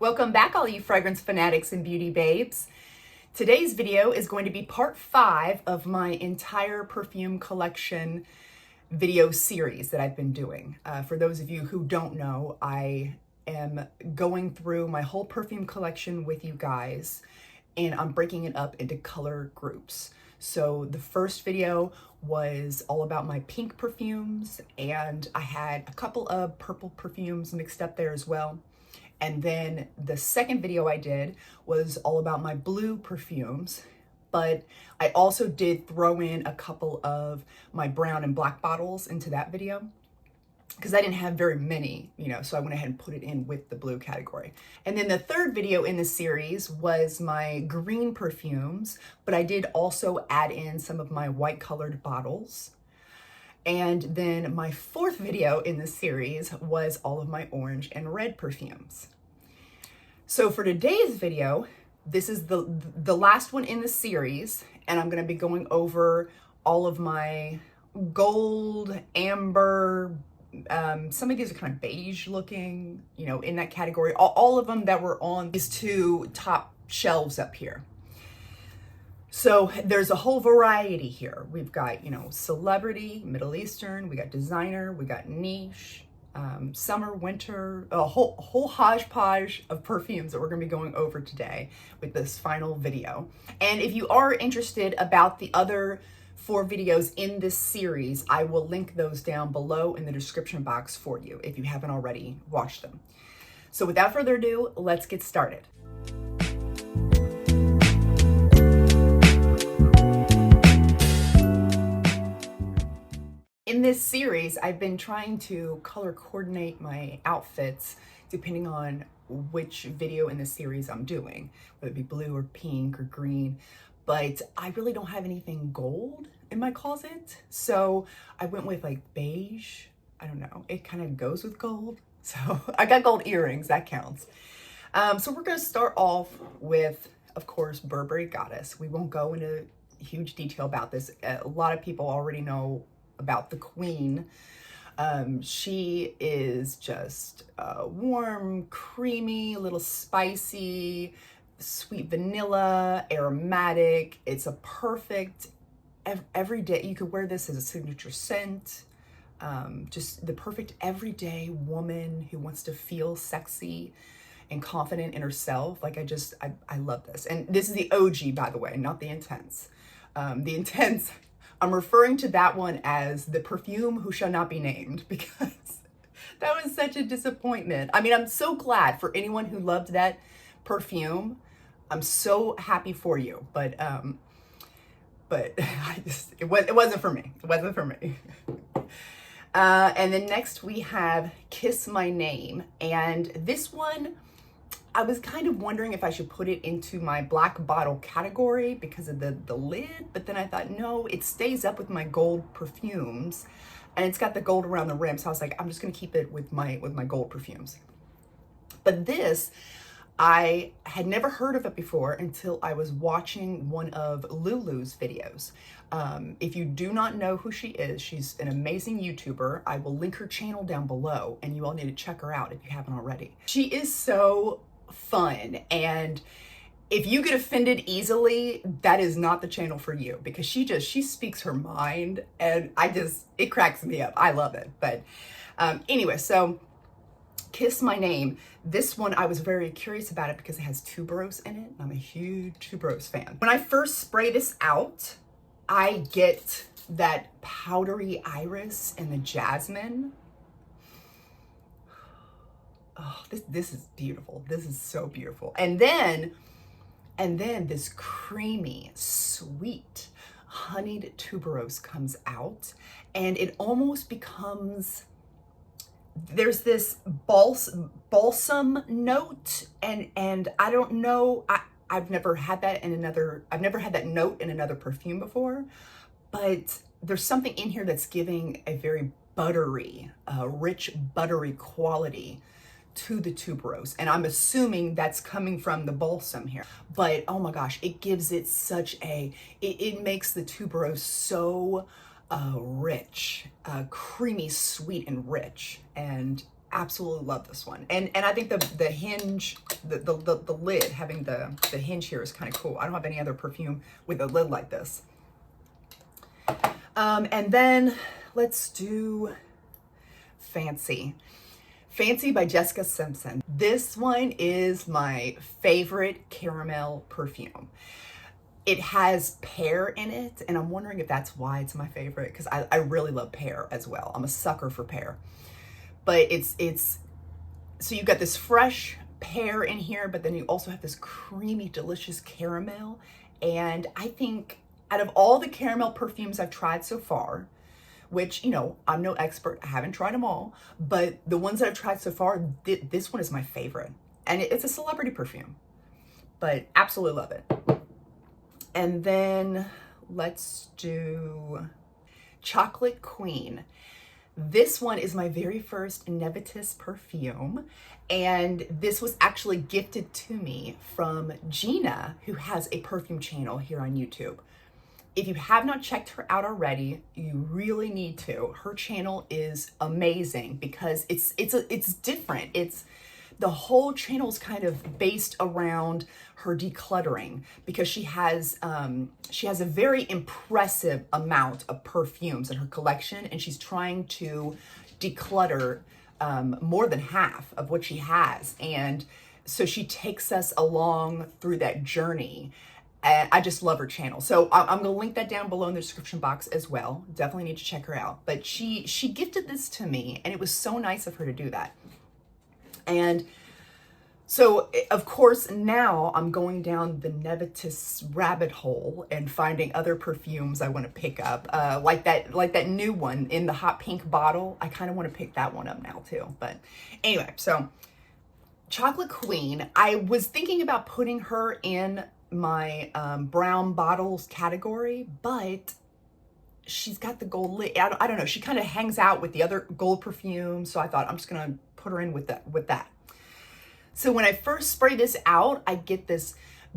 Welcome back, all you fragrance fanatics and beauty babes. Today's video is going to be part 5 of my entire perfume collection video series that I've been doing. For those of you who don't know, I am going through my whole perfume collection with you guys, and I'm breaking it up into color groups. So the first video was all about my pink perfumes, and I had a couple of purple perfumes mixed up there as well. And then the second video I did was all about my blue perfumes, but I also did throw in a couple of my brown and black bottles into that video because I didn't have very many, so I went ahead and put it in with the blue category. And then the third video in the series was my green perfumes, but I did also add in some of my white colored bottles. And then my fourth video in the series was all of my orange and red perfumes. So for today's video, this is the last one in the series, and I'm gonna be going over all of my gold, amber, some of these are kind of beige looking, in that category, all of them that were on these two top shelves up here. So there's a whole variety here. We've got, celebrity, Middle Eastern, we got designer, we got niche, summer, winter, a whole hodgepodge of perfumes that we're gonna be going over today with this final video. And if you are interested about the other 4 videos in this series, I will link those down below in the description box for you if you haven't already watched them. So without further ado, let's get started. In this series, I've been trying to color coordinate my outfits depending on which video in the series I'm doing, whether it be blue or pink or green, but I really don't have anything gold in my closet. So I went with like beige. I don't know, it kind of goes with gold. So I got gold earrings, that counts. So we're gonna start off with, of course, Burberry Goddess. We won't go into huge detail about this. A lot of people already know about the queen. She is just warm, creamy, a little spicy, sweet vanilla, aromatic. It's a perfect, every day, you could wear this as a signature scent. Just the perfect everyday woman who wants to feel sexy and confident in herself. Like I love this. And this is the OG, by the way, not the Intense. The Intense, I'm referring to that one as the perfume who shall not be named because that was such a disappointment. I mean, I'm so glad for anyone who loved that perfume. I'm so happy for you, but it wasn't for me. It wasn't for me. And then next we have Kiss My Name, and this one, I was kind of wondering if I should put it into my black bottle category because of the lid, but then I thought, no, it stays up with my gold perfumes and it's got the gold around the rim. So I was like, I'm just gonna keep it with my gold perfumes. But this, I had never heard of it before until I was watching one of LuuLuu's videos. If you do not know who she is, she's an amazing YouTuber. I will link her channel down below and you all need to check her out if you haven't already. She is so fun, and if you get offended easily, that is not the channel for you because she speaks her mind, and it cracks me up. I love it. But anyway, so Kiss My Name, this one I was very curious about it because it has tuberose in it. I'm a huge tuberose fan. When I first spray this out, I get that powdery iris and the jasmine. Oh, this is beautiful. This is so beautiful. And then this creamy, sweet, honeyed tuberose comes out, and it almost becomes, there's this balsam note, and I don't know, I've never had that note in another perfume before, but there's something in here that's giving a very buttery, rich, buttery quality to the tuberose, and I'm assuming that's coming from the balsam here. But oh my gosh, it gives it such it makes the tuberose so rich, creamy, sweet, and rich. And absolutely love this one. And I think the hinge, the lid, having the hinge here is kind of cool. I don't have any other perfume with a lid like this. And then let's do Fancy. Fancy by Jessica Simpson. This one is my favorite caramel perfume. It has pear in it, and I'm wondering if that's why it's my favorite, because I really love pear as well. I'm a sucker for pear. But it's so you've got this fresh pear in here, but then you also have this creamy, delicious caramel. And I think out of all the caramel perfumes I've tried so far, which, you know, I'm no expert, I haven't tried them all, but the ones that I've tried so far, this one is my favorite. And it's a celebrity perfume, but absolutely love it. And then let's do Chocolate Queen. This one is my very first Nutrisse perfume, and this was actually gifted to me from Gina, who has a perfume channel here on YouTube. If you have not checked her out already, you really need to. Her channel is amazing because it's different. It's the whole channel is kind of based around her decluttering, because she has a very impressive amount of perfumes in her collection, and she's trying to declutter more than half of what she has. And so she takes us along through that journey. And I just love her channel. So I'm gonna link that down below in the description box as well. Definitely need to check her out. But she gifted this to me, and it was so nice of her to do that. And so, of course, now I'm going down the Nutrisse rabbit hole and finding other perfumes I want to pick up, like that new one in the hot pink bottle. I kind of want to pick that one up now too. But anyway, so Chocolate Queen, I was thinking about putting her in my brown bottles category, but she's got the gold lid. I don't know. She kind of hangs out with the other gold perfumes, so I thought I'm just gonna put her in with that. So when I first spray this out, I get this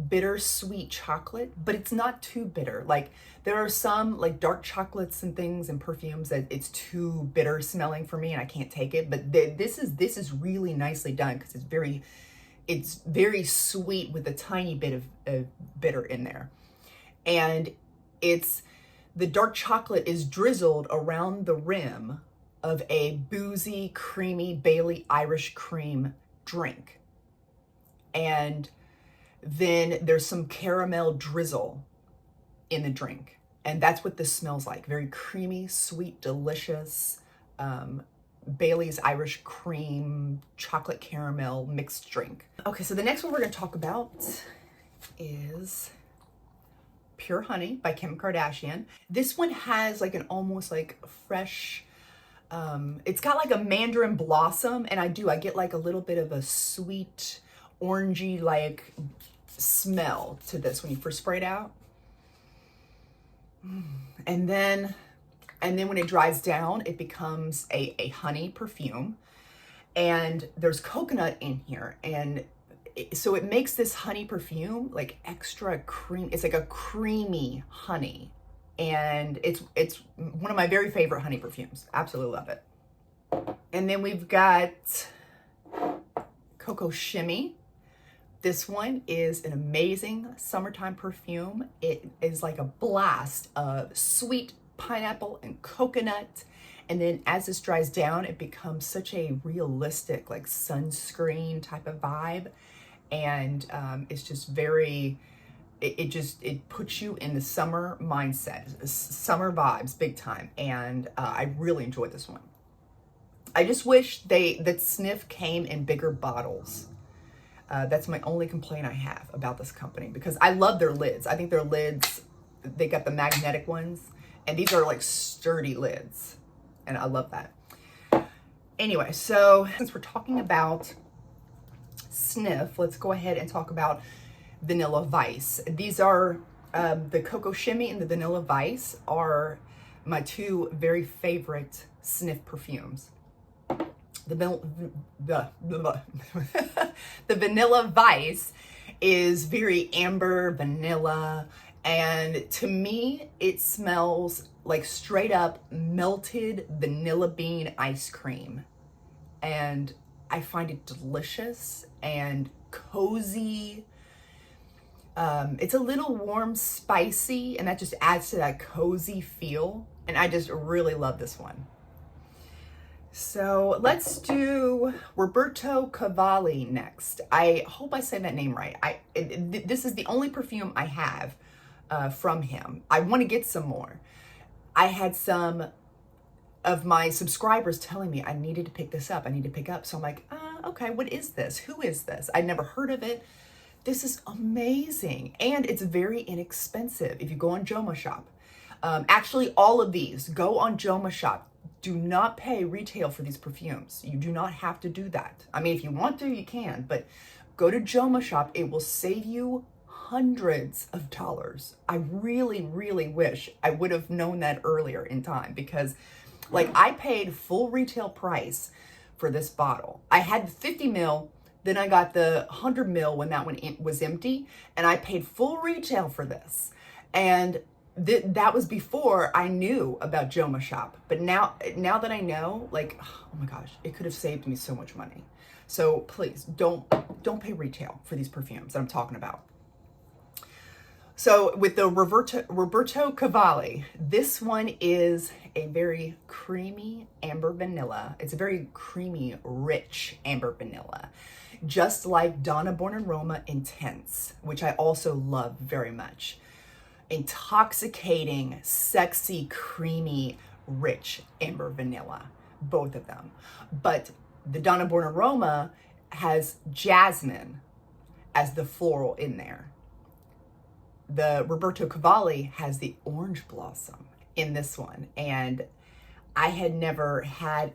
bittersweet chocolate, but it's not too bitter. Like there are some like dark chocolates and things and perfumes that it's too bitter smelling for me and I can't take it. But this is really nicely done because it's very sweet with a tiny bit of bitter in there. And the dark chocolate is drizzled around the rim of a boozy, creamy Bailey Irish cream drink. And then there's some caramel drizzle in the drink. And that's what this smells like. Very creamy, sweet, delicious Bailey's Irish cream, chocolate caramel mixed drink. Okay, so the next one we're gonna talk about is Pure Honey by Kim Kardashian. This one has like an almost like fresh, it's got like a mandarin blossom, and I get like a little bit of a sweet, orangey like smell to this when you first spray it out. And then when it dries down, it becomes a honey perfume, and there's coconut in here, and so it makes this honey perfume like extra cream. It's like a creamy honey, and it's one of my very favorite honey perfumes. Absolutely love it. And then we've got Cocoa Shimmy. This one is an amazing summertime perfume. It is like a blast of sweet pineapple and coconut. And then as this dries down, it becomes such a realistic, like sunscreen type of vibe. And it's just very, it puts you in the summer mindset, summer vibes, big time. And I really enjoyed this one. I just wish that Sniff came in bigger bottles. That's my only complaint I have about this company, because I love their lids. I think their lids, they got the magnetic ones, and these are like sturdy lids, and I love that. Anyway, so since we're talking about Sniff, let's go ahead and talk about Vanilla Vice. These are the Cocoa Shimmy and the Vanilla Vice are my two very favorite Sniff perfumes. The Vanilla Vice is very amber vanilla, and to me it smells like straight up melted vanilla bean ice cream. and I find it delicious and cozy. It's a little warm, spicy, and that just adds to that cozy feel. And I just really love this one. So let's do Roberto Cavalli next. I hope I say that name right. This is the only perfume I have from him. I want to get some more. I had some of my subscribers telling me I needed to pick this up. I need to pick up. So I'm like, okay, what is this? Who is this? I'd never heard of it. This is amazing. And it's very inexpensive. If you go on Joma Shop, actually all of these, go on Joma Shop. Do not pay retail for these perfumes. You do not have to do that. I mean, if you want to, you can, but go to Joma Shop. It will save you hundreds of dollars. I really, really wish I would have known that earlier in time, because like I paid full retail price for this bottle. I had 50 ml, then I got the 100 ml when that one was empty, and I paid full retail for this. And that was before I knew about Joma Shop. But now that I know, like, oh my gosh, it could have saved me so much money. So please don't pay retail for these perfumes that I'm talking about. So with the Roberto Cavalli, this one is a very creamy amber vanilla. It's a very creamy, rich amber vanilla, just like Donna Born & Roma Intense, which I also love very much. Intoxicating, sexy, creamy, rich amber vanilla, both of them. But the Donna Born & Roma has jasmine as the floral in there. The Roberto Cavalli has the orange blossom in this one. And I had never had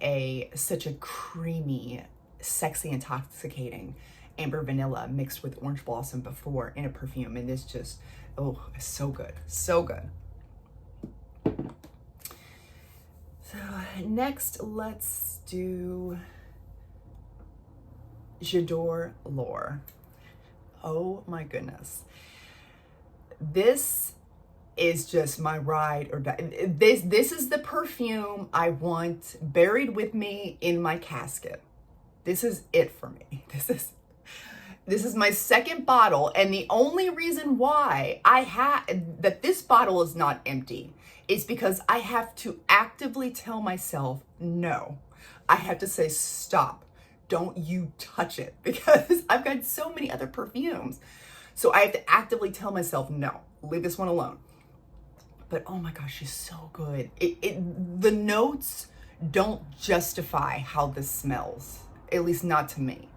such a creamy, sexy, intoxicating amber vanilla mixed with orange blossom before in a perfume. And this just, oh, it's so good. So good. So next, let's do J'adore L'Or. Oh my goodness. This is just my ride or die. This is the perfume I want buried with me in my casket. This is it for me. This is my second bottle, and the only reason why that this bottle is not empty is because I have to actively tell myself no. I have to say stop. Don't you touch it, because I've got so many other perfumes. So I have to actively tell myself, no, leave this one alone. But oh my gosh, she's so good. The notes don't justify how this smells, at least not to me.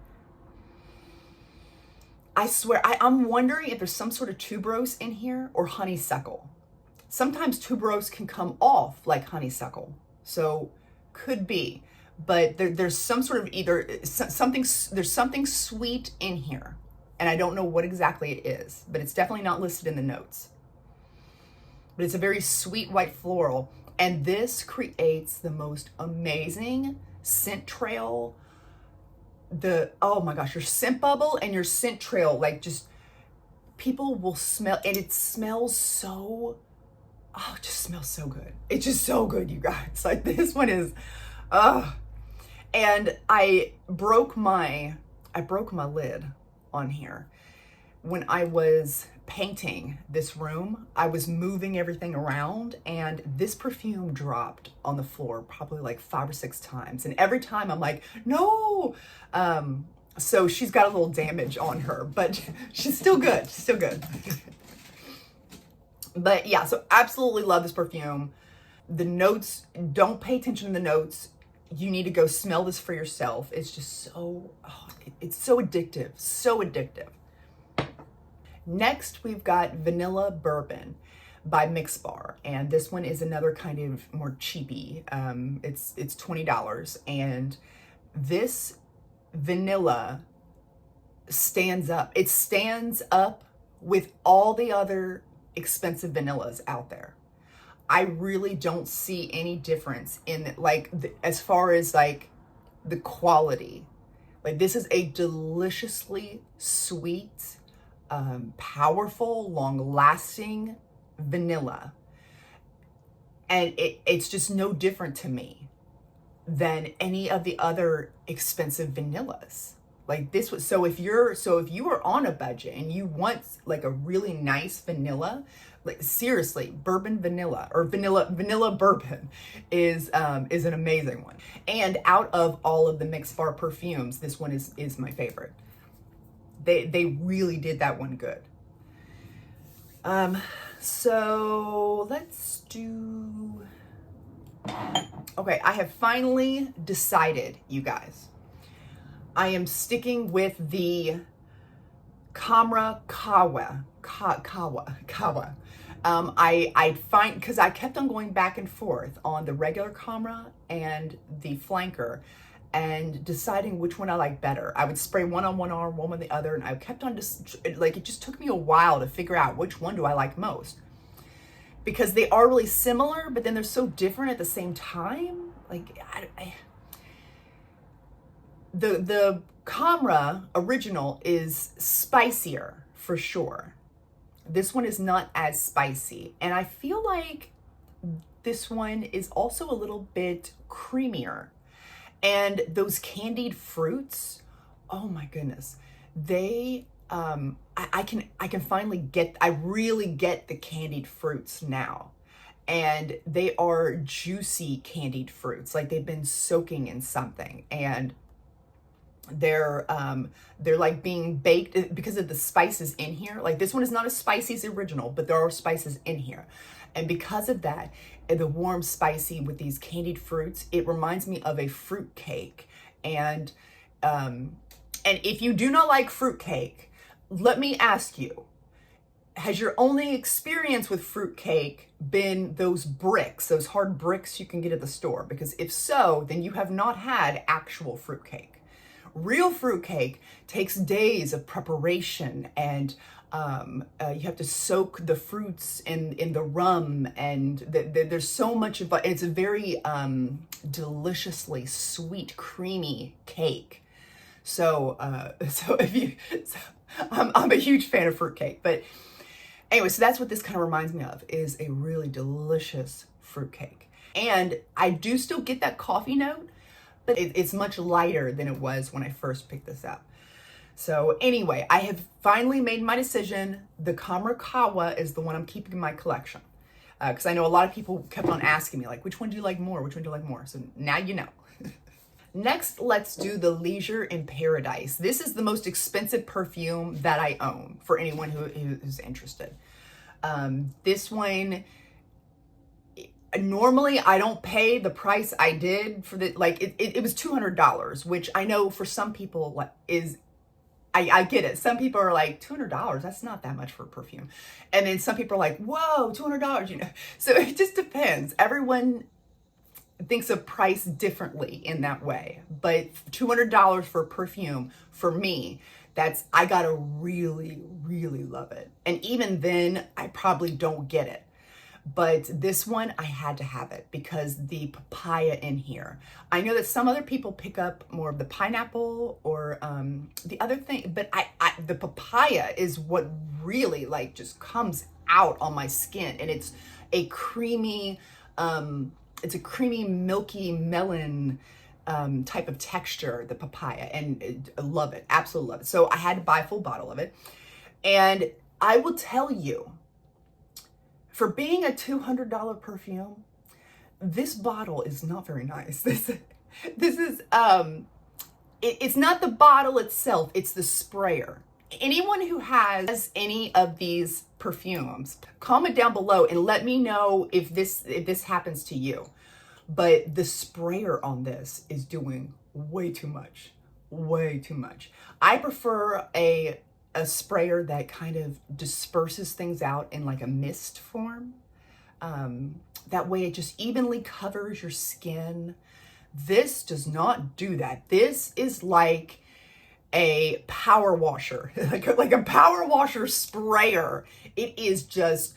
I swear, I'm wondering if there's some sort of tuberose in here or honeysuckle. Sometimes tuberose can come off like honeysuckle, so could be. But there's some sort of there's something sweet in here. And I don't know what exactly it is, but it's definitely not listed in the notes. But it's a very sweet white floral. And this creates the most amazing scent trail. Oh my gosh, your scent bubble and your scent trail, like just people will smell, and it smells so, it just smells so good. It's just so good, you guys. Like this one is, and I broke my lid on here. When I was painting this room, I was moving everything around, and this perfume dropped on the floor probably like 5 or 6 times. And every time I'm like, no. So she's got a little damage on her, but she's still good. She's still good. But yeah, so absolutely love this perfume. The notes, don't pay attention to the notes. You need to go smell this for yourself. It's just so, it's so addictive, so addictive. Next, we've got Vanilla Bourbon by Mix Bar. And this one is another kind of more cheapy. It's $20. And this vanilla stands up. It stands up with all the other expensive vanillas out there. I really don't see any difference in as far as like the quality. Like this is a deliciously sweet, powerful, long-lasting vanilla. And it's just no different to me. than any of the other expensive vanillas. Like this was, so if you are on a budget and you want like a really nice vanilla, like seriously, bourbon vanilla or vanilla bourbon is an amazing one. And out of all of the mixed bar perfumes, this one is my favorite. They really did that one good. So let's do, okay, I have finally decided, you guys. I am sticking with the Kawa. I find, because I kept on going back and forth on the regular Camera and the flanker and deciding which one I like better. I would spray one on one arm, one on the other, and I kept on just, like, it just took me a while to figure out which one do I like most. Because they are really similar, but then they're so different at the same time. Like, the Camera original is spicier for sure. This one is not as spicy. And I feel like this one is also a little bit creamier. And those candied fruits, oh my goodness, they, I can finally get, I really get the candied fruits now. And they are juicy candied fruits, like they've been soaking in something. And they're like being baked because of the spices in here. Like this one is not as spicy as the original, but there are spices in here. And because of that, the warm spicy with these candied fruits, it reminds me of a fruit cake. And if you do not like fruit cake, let me ask you, has your only experience with fruit cake been those bricks, those hard bricks you can get at the store? Because if so, then you have not had actual fruit cake. Real fruitcake takes days of preparation, and you have to soak the fruits in the rum, and there's so much of it. It's a very deliciously sweet, creamy cake. So I'm a huge fan of fruitcake. But anyway, so that's what this kind of reminds me of, is a really delicious fruitcake. And I do still get that coffee note, but it's much lighter than it was when I first picked this up. So anyway, I have finally made my decision. The Kawa is the one I'm keeping in my collection. Because I know a lot of people kept on asking me, like, which one do you like more? Which one do you like more? So now you know. Next, let's do the Leisure in Paradise. This is the most expensive perfume that I own, for anyone who's interested. This one, normally I don't pay the price I did for the, like, it was $200, which I know for some people is, I get it. Some people are like, $200, that's not that much for perfume. And then some people are like, whoa, $200, you know? So it just depends. Everyone thinks of price differently in that way. But $200 for perfume, for me, I gotta really, really love it. And even then, I probably don't get it. But this one, I had to have it because the papaya in here. I know that some other people pick up more of the pineapple or the other thing, but the papaya is what really like just comes out on my skin, and it's a creamy, milky melon type of texture, the papaya, and I love it, absolutely love it. So I had to buy a full bottle of it, and I will tell you, for being a $200 perfume, this bottle is not very nice. This is, it's not the bottle itself, it's the sprayer. Anyone who has any of these perfumes, comment down below and let me know if this happens to you. But the sprayer on this is doing way too much, way too much. I prefer a sprayer that kind of disperses things out in like a mist form. That way it just evenly covers your skin. This does not do that. This is like a power washer, like a power washer sprayer. It is just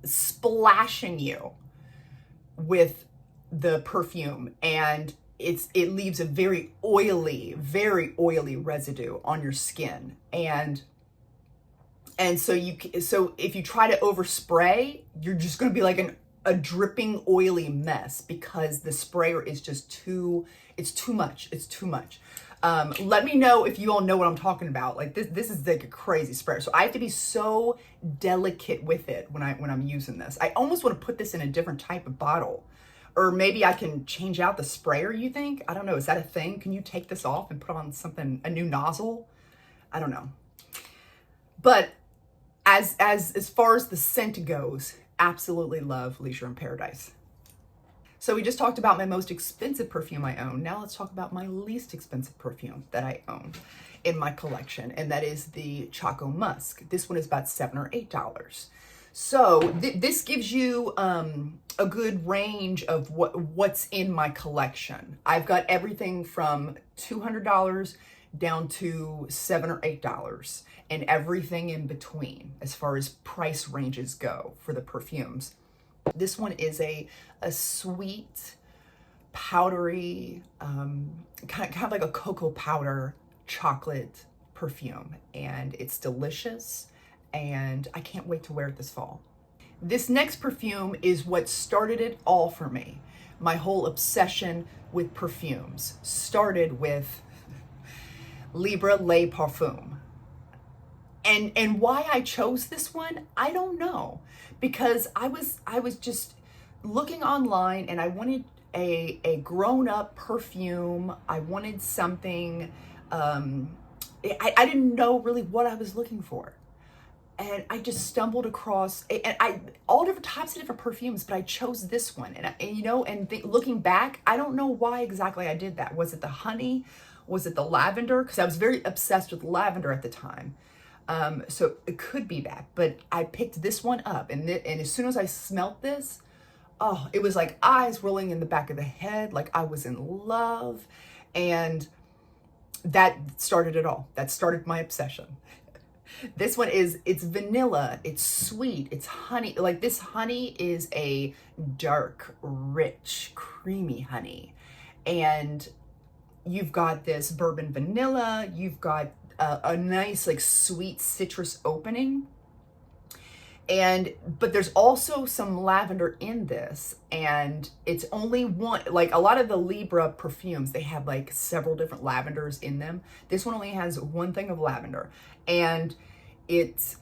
splashing you with the perfume, and it leaves a very oily residue on your skin. And so if you try to overspray, you're just going to be like a dripping oily mess because the sprayer is just it's too much. It's too much. Let me know if you all know what I'm talking about. Like this is like a crazy sprayer. So I have to be so delicate with it when I'm using this. I almost want to put this in a different type of bottle. Or maybe I can change out the sprayer, you think? I don't know. Is that a thing? Can you take this off and put on something, a new nozzle? I don't know. But as far as the scent goes, absolutely love Leisure in Paradise. So we just talked about my most expensive perfume I own. Now let's talk about my least expensive perfume that I own in my collection, and that is the Choco Musk. This one is about $7 or $8. So this gives you a good range of what's in my collection. I've got everything from $200 down to $7 or $8, and everything in between as far as price ranges go for the perfumes. This one is a sweet, powdery, kind of like a cocoa powder chocolate perfume, and it's delicious, and I can't wait to wear it this fall. This next perfume is what started it all for me. My whole obsession with perfumes started with Libre Les Parfums. And why I chose this one, I don't know, because I was just looking online and I wanted a grown-up perfume. I wanted something, I didn't know really what I was looking for. And I just stumbled across, all different types of different perfumes, but I chose this one. Looking back, I don't know why exactly I did that. Was it the honey? Was it the lavender? Because I was very obsessed with lavender at the time. So it could be that, but I picked this one up, and as soon as I smelt this, oh, it was like eyes rolling in the back of the head, like I was in love, and that started it all. That started my obsession. This one it's vanilla, it's sweet, it's honey. Like this honey is a dark, rich, creamy honey, and you've got this bourbon vanilla, you've got a nice like sweet citrus opening, but there's also some lavender in this, and it's only one. Like a lot of the Libre perfumes, they have like several different lavenders in them. This one only has one thing of lavender, and it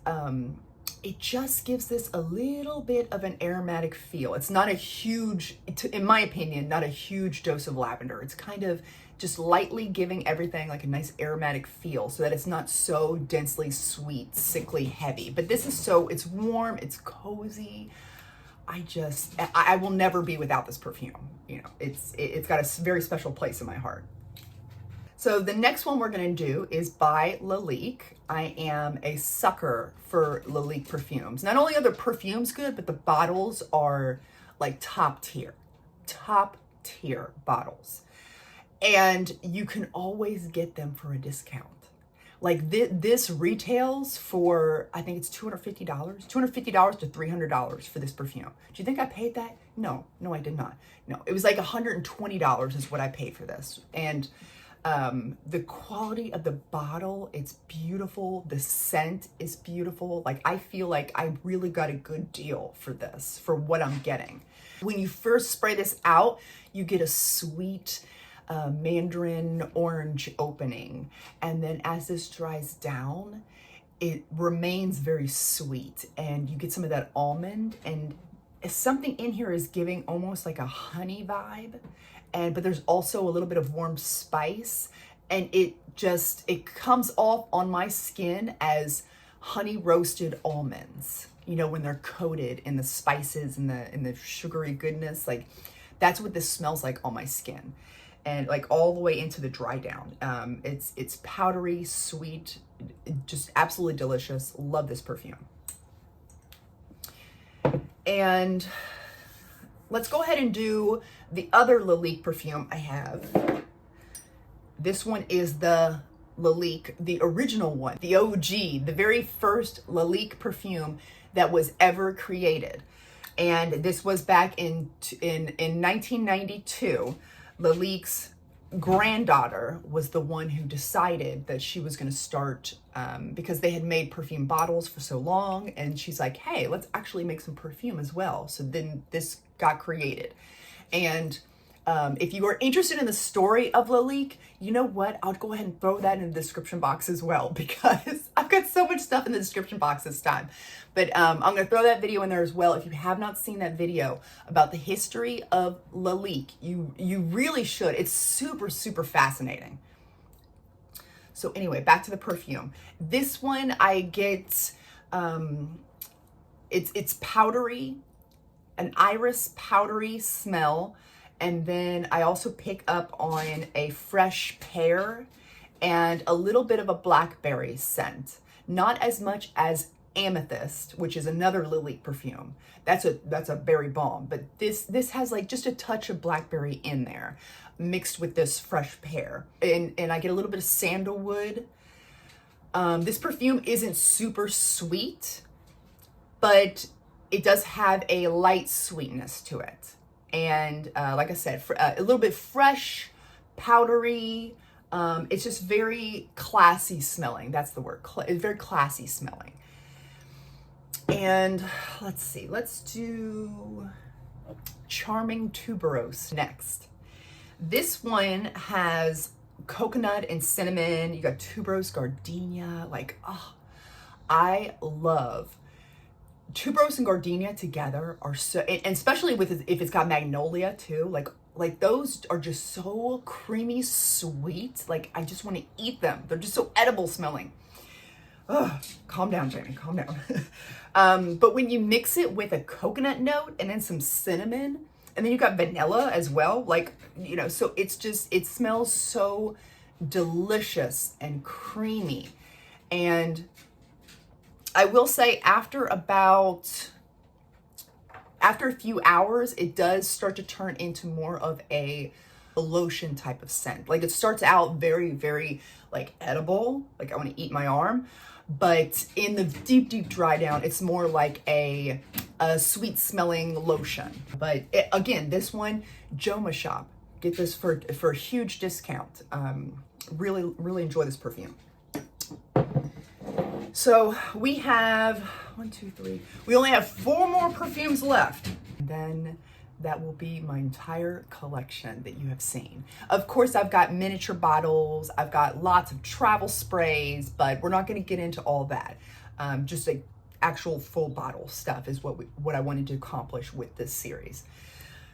just gives this a little bit of an aromatic feel. It's not a huge, in my opinion, not a huge dose of lavender. It's kind of just lightly giving everything like a nice aromatic feel so that it's not so densely sweet, sickly heavy. But this is it's warm, it's cozy. I will never be without this perfume. You know, it's got a very special place in my heart. So the next one we're gonna do is by Lalique. I am a sucker for Lalique perfumes. Not only are the perfumes good, but the bottles are like top tier bottles. And you can always get them for a discount. Like this retails for, I think it's $250 to $300 for this perfume. Do you think I paid that? No, I did not. No, it was like $120 is what I paid for this. And the quality of the bottle, it's beautiful. The scent is beautiful. Like I feel like I really got a good deal for this, for what I'm getting. When you first spray this out, you get a sweet, mandarin orange opening, and then as this dries down, it remains very sweet, and you get some of that almond, and something in here is giving almost like a honey vibe, but there's also a little bit of warm spice, and it comes off on my skin as honey roasted almonds, you know, when they're coated in the spices and the sugary goodness. Like that's what this smells like on my skin. And like all the way into the dry down. It's powdery, sweet, just absolutely delicious. Love this perfume. And let's go ahead and do the other Lalique perfume I have. This one is the Lalique, the original one, the OG, the very first Lalique perfume that was ever created. And this was back in 1992. Lalique's granddaughter was the one who decided that she was going to start, because they had made perfume bottles for so long, and she's like, hey, let's actually make some perfume as well. So then this got created. And if you are interested in the story of Lalique, you know what? I'll go ahead and throw that in the description box as well, because I've got so much stuff in the description box this time. But I'm going to throw that video in there as well. If you have not seen that video about the history of Lalique, you really should. It's super, super fascinating. So anyway, back to the perfume. This one I get, it's powdery, an iris powdery smell. And then I also pick up on a fresh pear and a little bit of a blackberry scent. Not as much as amethyst, which is another Lalique perfume. That's a berry balm, but this has like just a touch of blackberry in there, mixed with this fresh pear. And I get a little bit of sandalwood. This perfume isn't super sweet, but it does have a light sweetness to it. And like I said, a little bit fresh, powdery. It's just very classy smelling. That's the word. It's very classy smelling. And let's see. Let's do Charming Tuberose next. This one has coconut and cinnamon. You got tuberose, gardenia. Like, oh, I love tuberose and gardenia together are so, and especially with if it's got magnolia too, like those are just so creamy sweet. Like I just want to eat them. They're just so edible smelling. Ugh, calm down, Jamie, calm down. But when you mix it with a coconut note and then some cinnamon, and then you got vanilla as well, like, you know, so it's just, it smells so delicious and creamy. And I will say after a few hours, it does start to turn into more of a lotion type of scent. Like it starts out very, very like edible, like I want to eat my arm. But in the deep, deep dry down, it's more like a sweet smelling lotion. But again, this one, Joma Shop, get this for a huge discount. Really, really enjoy this perfume. So we have 1, 2, 3. We only have 4 more perfumes left. Then that will be my entire collection that you have seen. Of course, I've got miniature bottles. I've got lots of travel sprays, but we're not going to get into all that. Just like actual full bottle stuff is what I wanted to accomplish with this series.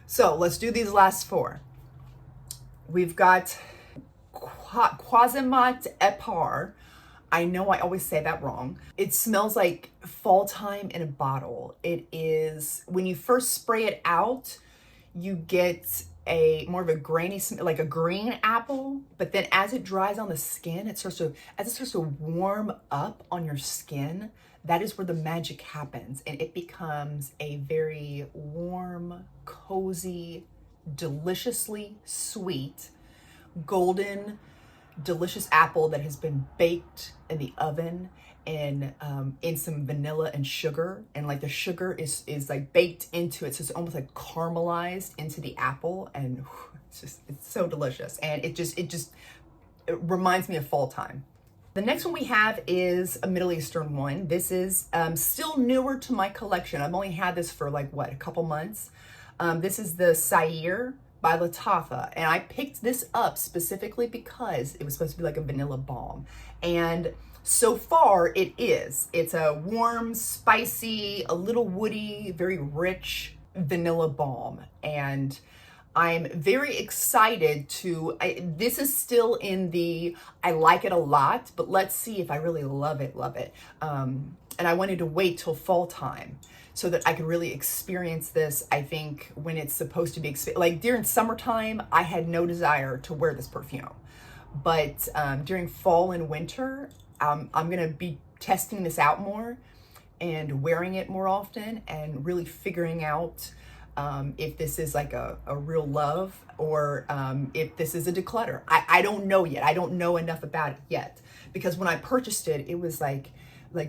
So let's do these last 4. We've got Croisement Épars. I know I always say that wrong. It smells like fall time in a bottle. It is, when you first spray it out, you get more of a grainy smell, like a green apple. But then as it dries on the skin, as it starts to warm up on your skin, that is where the magic happens. And it becomes a very warm, cozy, deliciously sweet, golden, delicious apple that has been baked in the oven and in some vanilla and sugar, and like the sugar is like baked into it, so it's almost like caramelized into the apple, and it's so delicious, and it reminds me of fall time. The next one we have is a Middle Eastern one. This is still newer to my collection. I've only had this for like a couple months. This is the Saïr by Lattafa, and I picked this up specifically because it was supposed to be like a vanilla balm, and so far it is. It's a warm, spicy, a little woody, very rich vanilla balm, and I'm very excited to, this is still in the, I like it a lot, but let's see if I really love it. And I wanted to wait till fall time so that I could really experience this. I think when it's supposed to be, like during summertime, I had no desire to wear this perfume. But during fall and winter, I'm gonna be testing this out more and wearing it more often and really figuring out if this is like a real love or if this is a declutter. I don't know yet. I don't know enough about it yet, because when I purchased it, it was like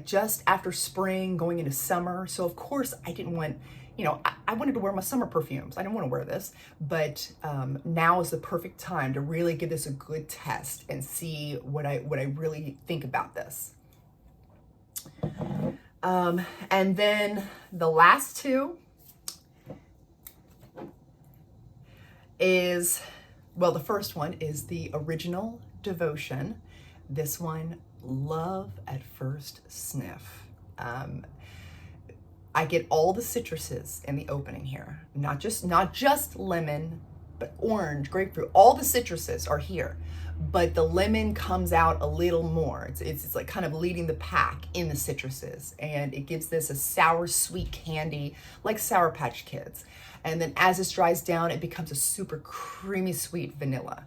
just after spring going into summer. So of course I didn't want, you know, I wanted to wear my summer perfumes. I didn't want to wear this, but now is the perfect time to really give this a good test and see what I really think about this. And then the last two is, well, the first one is the Original Devotion. This one, Love at First Sniff. I get all the citruses in the opening here. Not just lemon, but orange, grapefruit. All the citruses are here, but the lemon comes out a little more. It's like kind of leading the pack in the citruses, and it gives this a sour, sweet candy like Sour Patch Kids. And then as this dries down, it becomes a super creamy, sweet vanilla.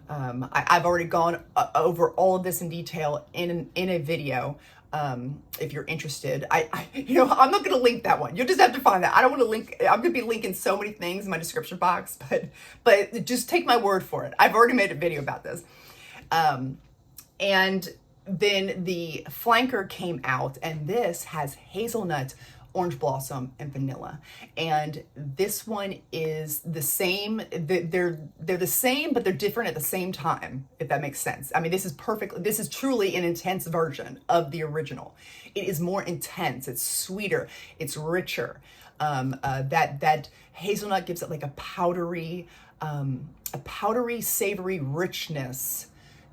I've already gone over all of this in detail in a video. If you're interested, you know, I'm not going to link that one. You'll just have to find that. I don't want to link. I'm going to be linking so many things in my description box, but just take my word for it. I've already made a video about this. And then the flanker came out, and this has hazelnut, orange blossom, and vanilla. And this one is the same. They're the same, but they're different at the same time, if that makes sense. I mean, this is perfect. This is truly an intense version of the original. It is more intense. It's sweeter. It's richer. That hazelnut gives it like a powdery, savory richness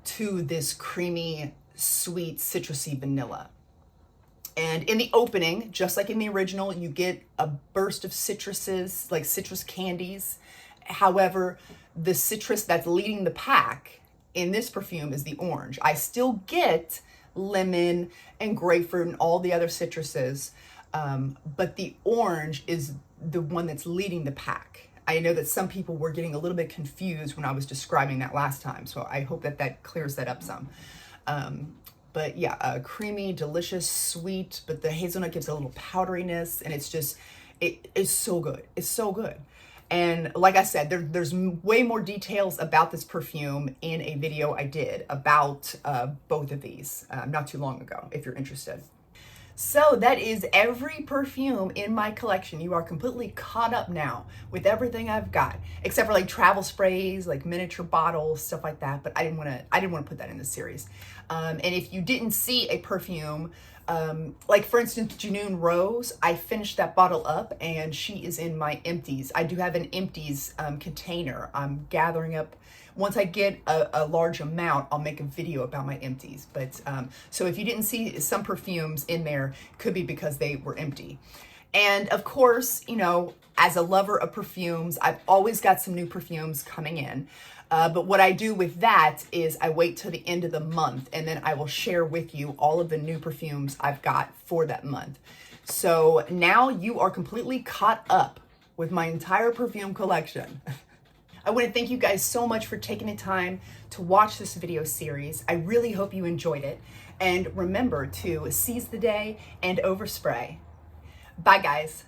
to this creamy, sweet, citrusy vanilla. And in the opening, just like in the original, you get a burst of citruses, like citrus candies. However, the citrus that's leading the pack in this perfume is the orange. I still get lemon and grapefruit and all the other citruses, but the orange is the one that's leading the pack. I know that some people were getting a little bit confused when I was describing that last time, so I hope that clears that up some. But yeah, creamy, delicious, sweet, but the hazelnut gives a little powderiness, and it's just, it is so good. It's so good. And like I said, there's way more details about this perfume in a video I did about both of these not too long ago, if you're interested. So that is every perfume in my collection. You are completely caught up now with everything I've got, except for like travel sprays, like miniature bottles, stuff like that. But I didn't want to put that in the series. And if you didn't see a perfume, like for instance, Janoon Rose, I finished that bottle up and she is in my empties. I do have an empties container. I'm gathering up. Once I get a large amount, I'll make a video about my empties. But so if you didn't see some perfumes in there, could be because they were empty. And of course, you know, as a lover of perfumes, I've always got some new perfumes coming in. But what I do with that is I wait till the end of the month, and then I will share with you all of the new perfumes I've got for that month. So now you are completely caught up with my entire perfume collection. I want to thank you guys so much for taking the time to watch this video series. I really hope you enjoyed it. And remember to seize the day and overspray. Bye, guys.